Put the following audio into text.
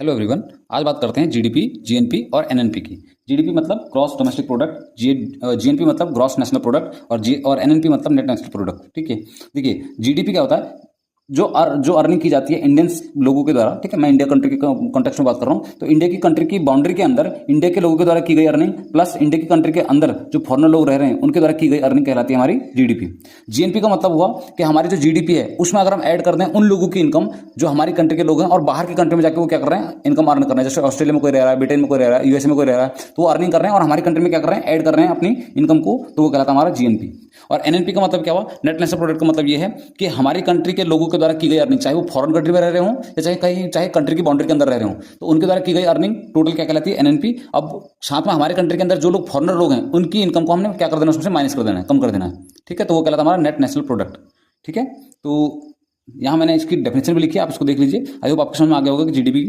Hello everyone. आज बात करते हैं जीडीपी, जीएनपी और एनएनपी की। जीडीपी मतलब ग्रॉस डोमेस्टिक प्रोडक्ट, जीएनपी मतलब ग्रॉस नेशनल प्रोडक्ट और एनएनपी मतलब नेट नेशनल प्रोडक्ट। ठीक है, देखिए जीडीपी क्या होता है, जो अर्निंग की जाती है इंडियंस लोगों के द्वारा। ठीक है, मैं इंडिया कंट्री के कॉन्टेक्स्ट में बात कर रहा हूँ, तो इंडिया की कंट्री की बाउंड्री के अंदर इंडिया के लोगों के द्वारा की गई अर्निंग प्लस इंडिया की कंट्री के अंदर जो फॉरेनर लोग रह रहे हैं उनके द्वारा की गई अर्निंग कहलाती है हमारी जीडीपी। जीएनपी का मतलब हुआ कि हमारी जो जीडीपी है उसमें अगर हम ऐड कर दें उन लोगों की इनकम जो हमारी कंट्री के लोग हैं और बाहर की कंट्री में जाकर वो क्या कर रहे हैं, इनकम अर्न कर रहे हैं। जैसे ऑस्ट्रेलिया में कोई रह रहा है, ब्रिटेन में कोई रह रहा है, यूएसए में कोई रह रहा है, तो वो अर्निंग कर रहे हैं और हमारी कंट्री में क्या कर रहे हैं, ऐड कर रहे हैं अपनी इनकम को, तो वो कहलाता है हमारा जीएनपी। और एनएनपी का मतलब क्या हुआ, नेट नेशनल प्रोडक्ट का मतलब ये है कि हमारी कंट्री के लोगों के द्वारा की गई अर्निंग, चाहे वो फॉरेन कंट्री में रह रहे हों या चाहे कंट्री की बाउंड्री के अंदर रह रहे हों, तो उनके द्वारा की गई अर्निंग टोटल क्या कहलाती है, एनएनपी। अब साथ में हमारे कंट्री के अंदर जो लोग फॉरेनर लोग हैं उनकी इनकम को हमने क्या कर देना, उसमें से माइनस कर देना है, कम कर देना है। ठीक है, तो वो कहलाता है हमारा नेट नेशनल प्रोडक्ट। ठीक है, तो यहाँ मैंने इसकी डेफिनेशन भी लिखी है, आप इसको देख लीजिए। आई होप आपको समझ में आ गया होगा कि जीडीपी